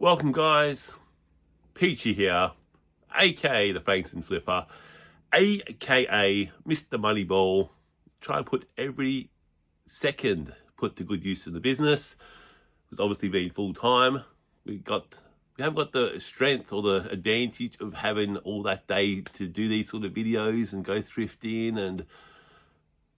Welcome guys, Peachy here, aka the Frankston Flipper, aka Mr. Moneyball. Try and put every second put to good use in the business. It's obviously been full time. We haven't got the strength or the advantage of having all that day to do these sort of videos and go thrifting and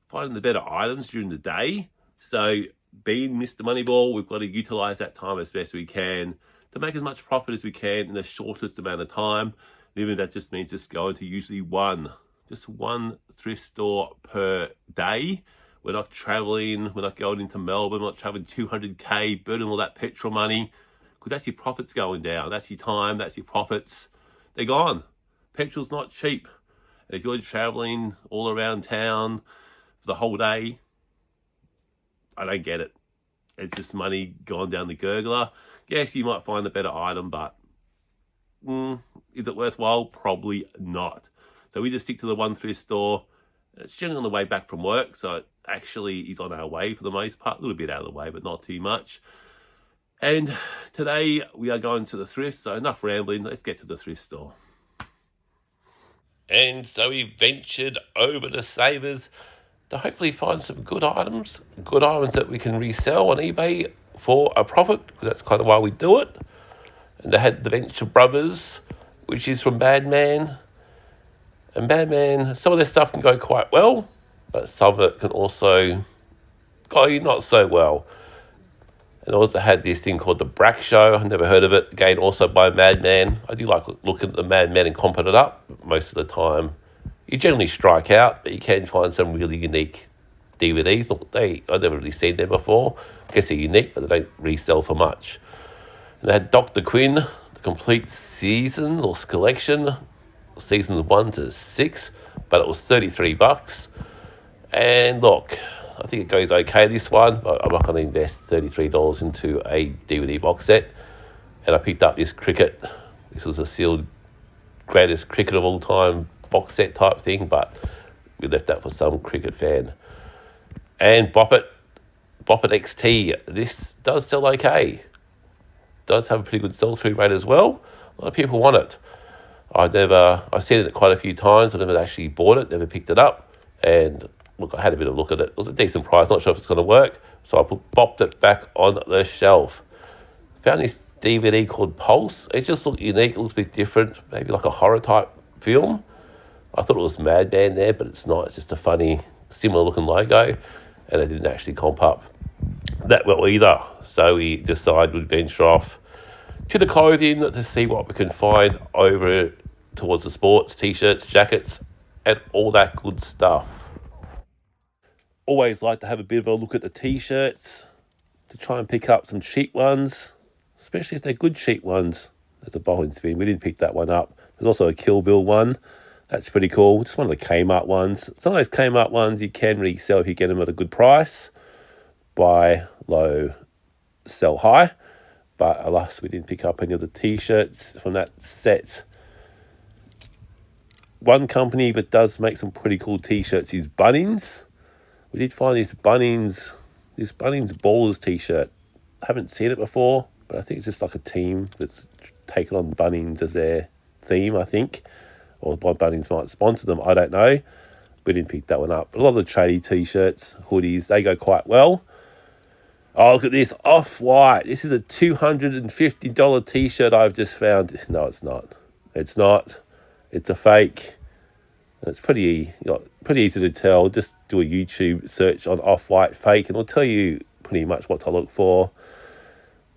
finding the better items during the day. So being Mr. Moneyball, we've got to utilize that time as best we can to make as much profit as we can in the shortest amount of time. And even that just means just going to usually just one thrift store per day. We're not traveling, we're not going into Melbourne, we're not traveling 200k, burning all that petrol money, because that's your profits going down. That's your time, that's your profits. They're gone. Petrol's not cheap. And if you're traveling all around town for the whole day, I don't get it. It's just money gone down the gurgler. Yes, you might find a better item, but is it worthwhile? Probably not. So we just stick to the one thrift store. It's generally on the way back from work, so it actually is on our way for the most part. A little bit out of the way, but not too much. And today we are going to the thrift, so enough rambling. Let's get to the thrift store. And so we ventured over to Savers to hopefully find some good items that we can resell on eBay for a profit, because that's kind of why we do it. And they had the Venture Brothers, which is from Badman. And Badman, some of their stuff can go quite well, but some of it can also go not so well. And also had this thing called the Brack Show. I've never heard of it. Again, also by Madman. I do like looking at the Madman and comping it up. Most of the time, you generally strike out, but you can find some really unique DVDs. I've never really seen them before. I guess they're unique, but they don't resell for much. And they had Dr. Quinn, the complete seasons or collection, seasons 1 to 6, but it was $33. And look, I think it goes okay, this one, but I'm not going to invest $33 into a DVD box set. And I picked up this cricket. This was a sealed greatest cricket of all time box set type thing, but we left that for some cricket fan. And Bop It XT, this does sell okay. Does have a pretty good sell-through rate as well. A lot of people want it. I've seen it quite a few times. I've never actually bought it, never picked it up. And look, I had a bit of a look at it. It was a decent price. Not sure if it's going to work. So I popped it back on the shelf. Found this DVD called Pulse. It just looked unique. It looks a bit different. Maybe like a horror type film. I thought it was Madman there, but it's not. It's just a funny, similar looking logo. And it didn't actually comp up that well either. So we decided we'd venture off to the clothing to see what we can find over towards the sports, t-shirts, jackets, and all that good stuff. Always like to have a bit of a look at the t-shirts to try and pick up some cheap ones, especially if they're good cheap ones. There's a bowling spin. We didn't pick that one up. There's also a Kill Bill one. That's pretty cool. Just one of the Kmart ones. Some of those Kmart ones you can resell if you get them at a good price. Buy low, sell high. But alas, we didn't pick up any of the t-shirts from that set. One company that does make some pretty cool t-shirts is Bunnings. We did find this Bunnings Ballers t-shirt. I haven't seen it before, but I think it's just like a team that's taken on Bunnings as their theme, I think. Or Bunnings might sponsor them, I don't know. We didn't pick that one up. But a lot of the tradie t-shirts, hoodies, they go quite well. Oh, look at this, Off-White. This is a $250 t-shirt I've just found. No, it's not. It's not. It's a fake. And it's pretty easy to tell. Just do a YouTube search on Off-White fake and it'll tell you pretty much what to look for.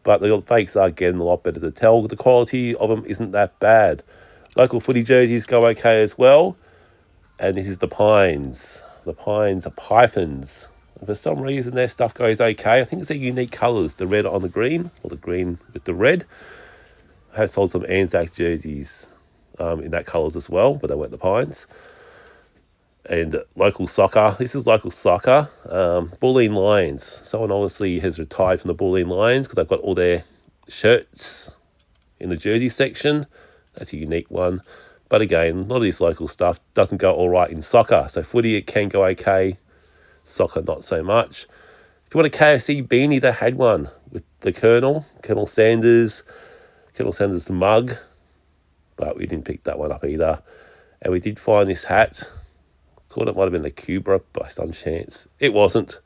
But the fakes are getting a lot better to tell. The quality of them isn't that bad. Local footy jerseys go okay as well. And this is the Pines. The Pines are Pythons. And for some reason, their stuff goes okay. I think it's their unique colours, the red on the green, or the green with the red. I have sold some Anzac jerseys in that colours as well, but they weren't the Pines. And local soccer. This is local soccer. Bulleen Lions. Someone obviously has retired from the Bulleen Lions because they've got all their shirts in the jersey section. That's a unique one. But again, a lot of this local stuff doesn't go all right in soccer. So footy, it can go okay. Soccer, not so much. If you want a KFC beanie, they had one with the Colonel Sanders. Colonel Sanders' mug, but we didn't pick that one up either. And we did find this hat. Thought it might have been a Cuba by some chance. It wasn't.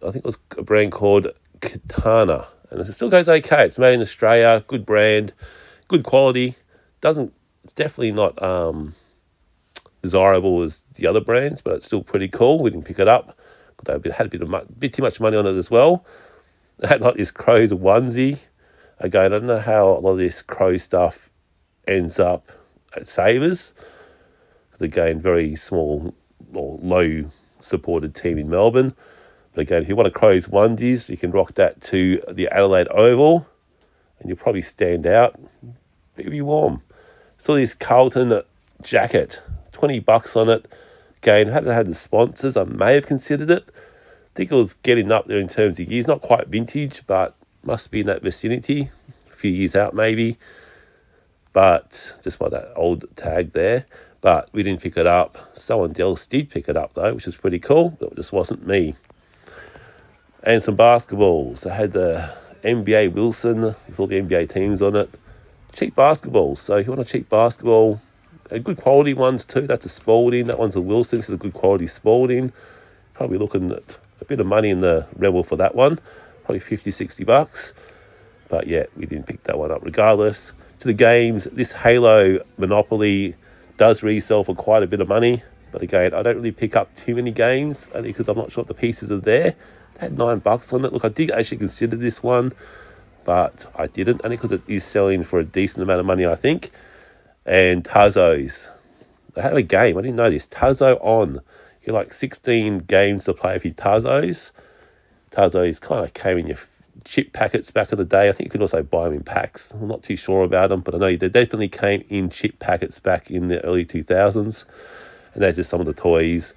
I think it was a brand called Katana, and it still goes okay. It's made in Australia, good brand, good quality. It's definitely not desirable as the other brands, but it's still pretty cool. We didn't pick it up. They had a bit too much money on it as well. They had like this Crows onesie. Again, I don't know how a lot of this Crow stuff ends up at Savers. Because again, very small or low supported team in Melbourne. But again, if you want a Crows onesies, you can rock that to the Adelaide Oval, and you'll probably stand out. It'll be warm. Saw this Carlton jacket, $20 on it. Again, hadn't had the sponsors, I may have considered it. I think it was getting up there in terms of years. Not quite vintage, but must be in that vicinity. A few years out maybe. But just by that old tag there. But we didn't pick it up. Someone else did pick it up though, which is pretty cool. But it just wasn't me. And some basketballs. I had the NBA Wilson with all the NBA teams on it. Cheap basketballs. So if you want a cheap basketball, good quality ones too. That's a Spalding. That one's a Wilson. This is a good quality Spalding. Probably looking at a bit of money in the Rebel for that one. Probably $50-$60. But yeah, we didn't pick that one up regardless. To the games, this Halo Monopoly does resell for quite a bit of money. But again, I don't really pick up too many games, only because I'm not sure if the pieces are there. They had $9 on it. Look, I did actually consider this one, but I didn't, only because it is selling for a decent amount of money, I think. And Tazos. They had a game. I didn't know this. Tazo on. You like 16 games to play with your Tazos. Tazos kind of came in your chip packets back in the day. I think you could also buy them in packs. I'm not too sure about them, but I know they definitely came in chip packets back in the early 2000s. And there's just some of the toys.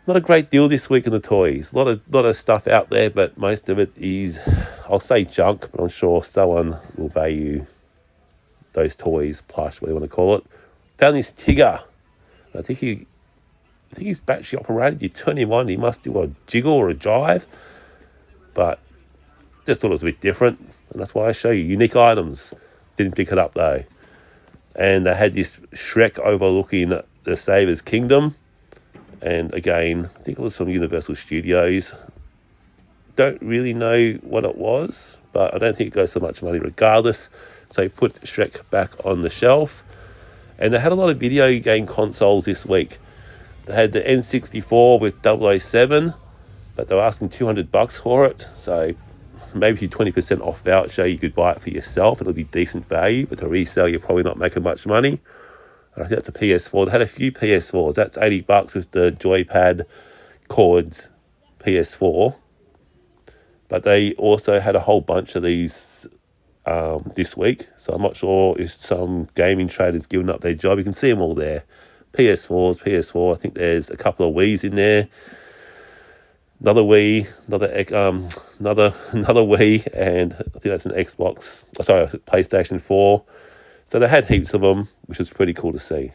Not a great deal this week in the toys. A lot of stuff out there, but most of it is, I'll say junk, but I'm sure someone will value those toys, plush, whatever you want to call it. Found this Tigger. I think he's battery operated. You turn him on, he must do a jiggle or a jive. But just thought it was a bit different, and that's why I show you unique items. Didn't pick it up though. And they had this Shrek overlooking the Savers Kingdom. And again, I think it was from Universal Studios. Don't really know what it was, but I don't think it goes so much money regardless. So he put Shrek back on the shelf. And they had a lot of video game consoles this week. They had the N64 with 007, but they were asking $200 for it. So maybe 20% off voucher, you could buy it for yourself. It'll be decent value, but to resell, you're probably not making much money. I think that's a PS4. They had a few PS4s. That's $80 with the joypad cords PS4. But they also had a whole bunch of these this week. So I'm not sure if some gaming traders given up their job. You can see them all there. PS4. I think there's a couple of Wii's in there. Another Wii, another Wii, and I think that's an Xbox. Sorry, PlayStation 4. So they had heaps of them, which was pretty cool to see.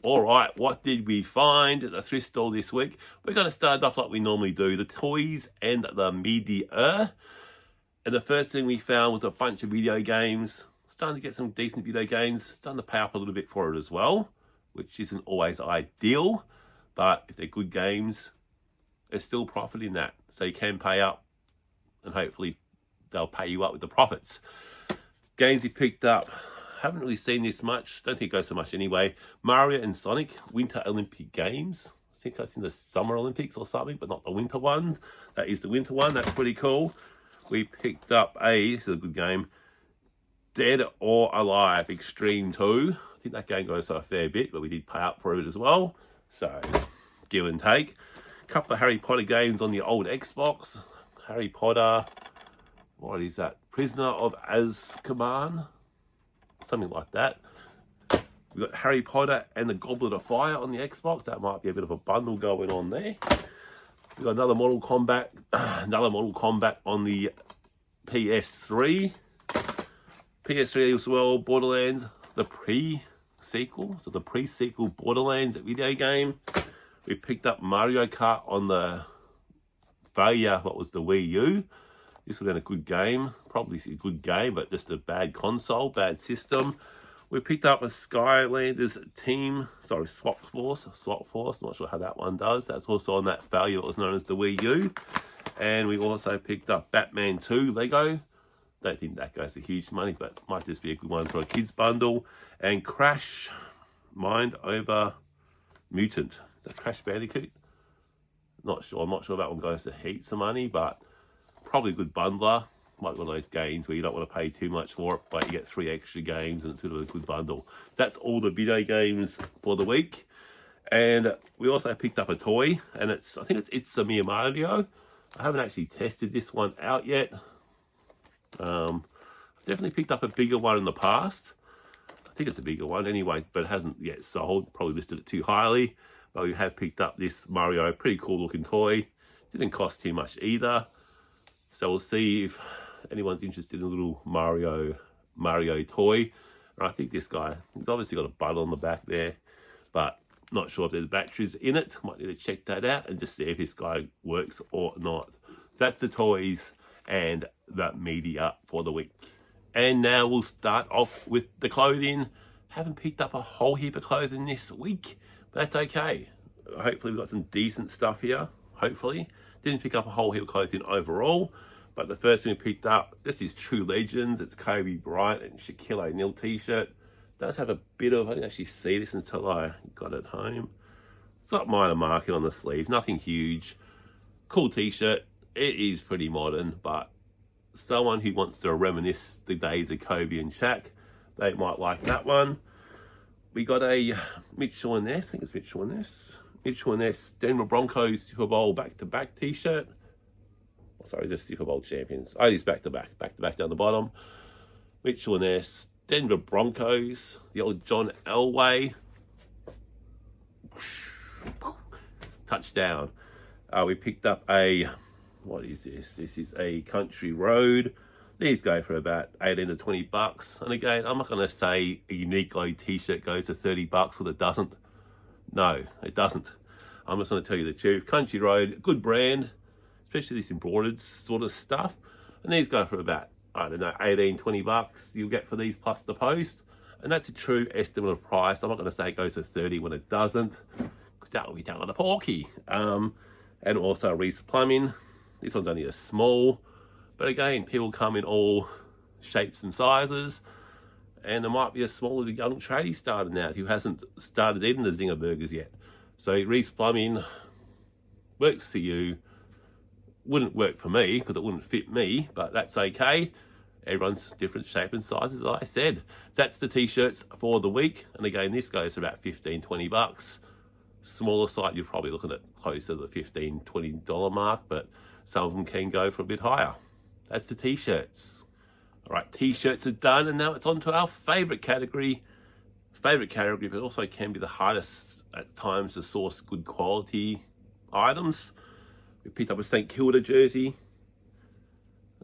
All right, what did we find at the thrift store this week? We're going to start off like we normally do, the toys and the media. And the first thing we found was a bunch of video games. Starting to get some decent video games. Starting to pay up a little bit for it as well, which isn't always ideal. But if they're good games, there's still profit in that. So you can pay up, and hopefully they'll pay you up with the profits. Games we picked up, haven't really seen this much, don't think it goes so much anyway. Mario and Sonic Winter Olympic Games. I think that's in the Summer Olympics or something, but not the winter ones. That is the winter one, that's pretty cool. We picked up this is a good game, Dead or Alive Extreme 2. I think that game goes for a fair bit, but we did pay up for it as well. So, give and take. A couple of Harry Potter games on the old Xbox. Harry Potter, what is that? Prisoner of Azkaban, something like that. We've got Harry Potter and the Goblet of Fire on the Xbox. That might be a bit of a bundle going on there. We've got another Mortal Kombat on the PS3. PS3 as well, Borderlands, the pre-sequel. So the pre-sequel Borderlands video game. We picked up Mario Kart on the failure, what was the Wii U. This would have been a good game, probably a good game, but just a bad console, bad system. We picked up a Skylanders team, sorry, Swap Force, not sure how that one does. That's also on that failure that was known as the Wii U. And we also picked up Batman 2 Lego. Don't think that goes for huge money, but might just be a good one for a kids bundle. And Crash Mind Over Mutant. Is that Crash Bandicoot? Not sure. I'm not sure that one goes to heaps of money, but probably a good bundler. Like one of those games where you don't want to pay too much for it, but you get 3 extra games and it's a bit of a good bundle. That's all the video games for the week. And we also picked up a toy, and I think it's a Mario. I haven't actually tested this one out yet. I've definitely picked up a bigger one in the past. I think it's a bigger one anyway, but it hasn't yet sold. Probably listed it too highly. But we have picked up this Mario, pretty cool looking toy. Didn't cost too much either. So we'll see if anyone's interested in a little Mario toy. And I think this guy, he's obviously got a button on the back there, but not sure if there's batteries in it. Might need to check that out and just see if this guy works or not. That's the toys and the media for the week. And now we'll start off with the clothing. Haven't picked up a whole heap of clothing this week, but that's okay. Hopefully we've got some decent stuff here, hopefully. Didn't pick up a whole heap of clothing overall, but the first thing we picked up, this is True Legends. It's Kobe Bryant and Shaquille O'Neal t-shirt. Does have a bit of, I didn't actually see this until I got it home. It's got minor marking on the sleeve, nothing huge. Cool t-shirt. It is pretty modern, but someone who wants to reminisce the days of Kobe and Shaq, they might like that one. We got a Mitchell and Ness, I think it's Mitchell and Ness. Mitchell and Ness Denver Broncos Super Bowl back-to-back t-shirt. Oh, sorry, just Super Bowl champions. Oh, it is back-to-back down the bottom. Mitchell and Ness Denver Broncos, the old John Elway. Touchdown. We picked up a, what is this? This is a Country Road. These go for about 18 to 20 bucks. And again, I'm not going to say a Uniqlo t-shirt goes to 30 bucks or it doesn't. No, it doesn't. I'm just going to tell you the truth. Country Road, good brand, especially this embroidered sort of stuff. And these go for about, I don't know, 18, 20 bucks you'll get for these plus the post. And that's a true estimate of price. I'm not going to say it goes to 30 when it doesn't, because that will be telling a porky. And also Reese Plumbing. This one's only a small. But again, people come in all shapes and sizes. And there might be a small young tradie starting out who hasn't started eating the Zinger burgers yet. So Reese Plumbing works for you. Wouldn't work for me because it wouldn't fit me, but that's okay. Everyone's different shape and size, as I said. That's the t-shirts for the week. And again, this goes for about 15, 20 bucks. Smaller site, you're probably looking at closer to the $15, $20 mark, but some of them can go for a bit higher. That's the t-shirts. All right, t-shirts are done, and now it's on to our favorite category. Favorite category, but also can be the hardest at times to source good quality items. We picked up a St Kilda jersey.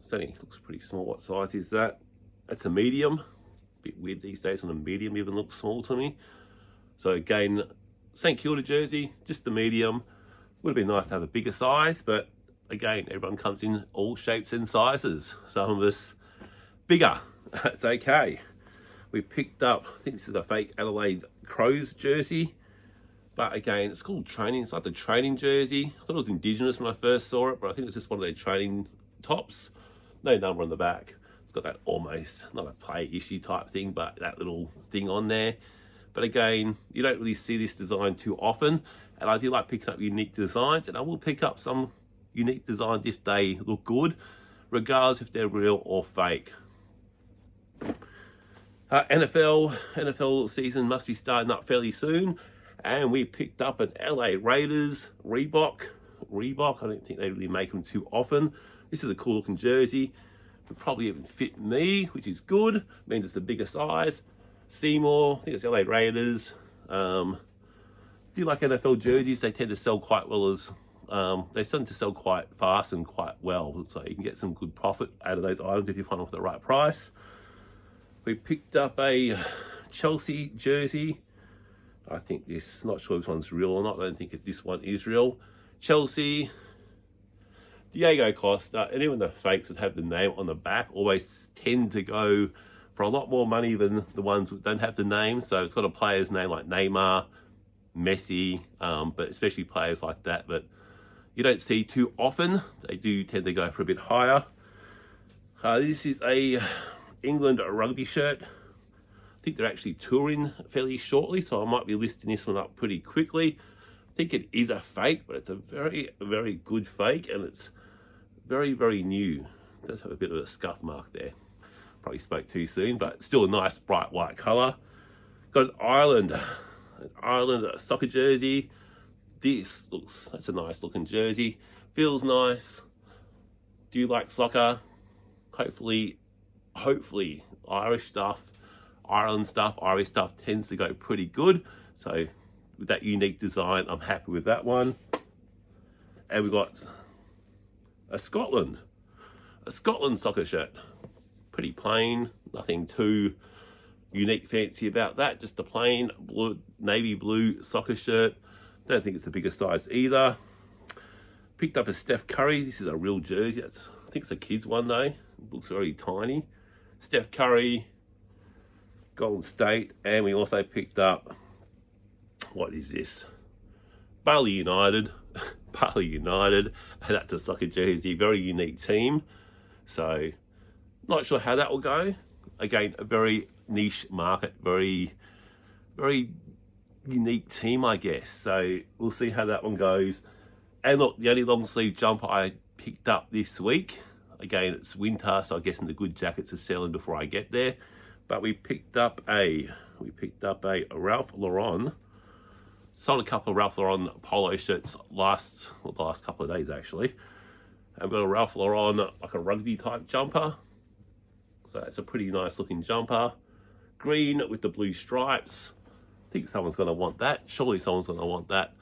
It looks pretty small. What size is that? That's a medium. Bit weird these days when a medium even looks small to me. So again, St Kilda jersey, just the medium. Would have been nice to have a bigger size, but again, everyone comes in all shapes and sizes. Some of us bigger. That's okay. We picked up, I think this is a fake Adelaide Crows jersey. But again, it's called training. It's like the training jersey. I thought it was Indigenous when I first saw it, but I think it's just one of their training tops. No number on the back. It's got that almost, not a play issue type thing, but that little thing on there. But again, you don't really see this design too often. And I do like picking up unique designs, and I will pick up some unique designs if they look good, regardless if they're real or fake. NFL season must be starting up fairly soon. And we picked up an LA Raiders Reebok. I don't think they really make them too often. This is a cool looking jersey. Would probably even fit me, which is good. Means it's a bigger size. Seymour, I think it's LA Raiders. If you like NFL jerseys, they tend to sell quite well as, they tend to sell quite fast and quite well. So you can get some good profit out of those items if you find them for the right price. We picked up a Chelsea jersey. I think not sure if this one's real or not. I don't think this one is real. Chelsea, Diego Costa, and even the fakes that have the name on the back always tend to go for a lot more money than the ones that don't have the name. So it's got a player's name like Neymar, Messi, but especially players like that you don't see too often. They do tend to go for a bit higher. This is a England rugby shirt. I think they're actually touring fairly shortly, so I might be listing this one up pretty quickly. I think it is a fake, but it's a very, very good fake, and it's very, very new. It does have a bit of a scuff mark there. Probably spoke too soon, but still a nice bright white colour. Got an Ireland soccer jersey. That's a nice looking jersey. Feels nice. Do you like soccer? Hopefully Irish stuff, Ireland stuff, Irish stuff tends to go pretty good. So with that unique design, I'm happy with that one. And we've got a Scotland soccer shirt. Pretty plain, nothing too unique, fancy about that. Just a plain navy blue soccer shirt. Don't think it's the biggest size either. Picked up a Steph Curry. This is a real jersey. I think it's a kid's one though. It looks very tiny. Steph Curry, Golden State, and we also picked up, what is this? Bali United. Bali United, and that's a soccer jersey. Very unique team. So not sure how that will go. Again, a very niche market, very, very unique team, I guess. So we'll see how that one goes. And look, the only long sleeve jumper I picked up this week, again, it's winter, so I'm guessing the good jackets are selling before I get there. But we picked up a Ralph Lauren. Sold a couple of Ralph Lauren polo shirts the last couple of days actually. I've got a Ralph Lauren, like a rugby type jumper. So it's a pretty nice looking jumper. Green with the blue stripes. I think someone's going to want that. Surely someone's going to want that.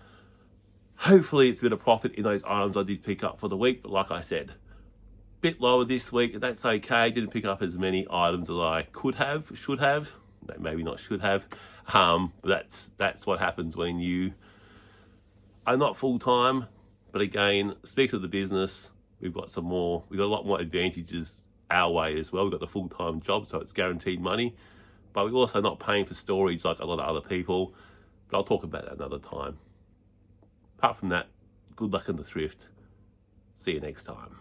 Hopefully it's a bit of profit in those items I did pick up for the week. But like I said, bit lower this week, and that's okay. Didn't pick up as many items as I should have. No, maybe not should have. But that's what happens when you are not full time. But again, speaking of the business, we've got a lot more advantages our way as well. We've got the full-time job, so it's guaranteed money. But we're also not paying for storage like a lot of other people. But I'll talk about that another time. Apart from that, good luck in the thrift. See you next time.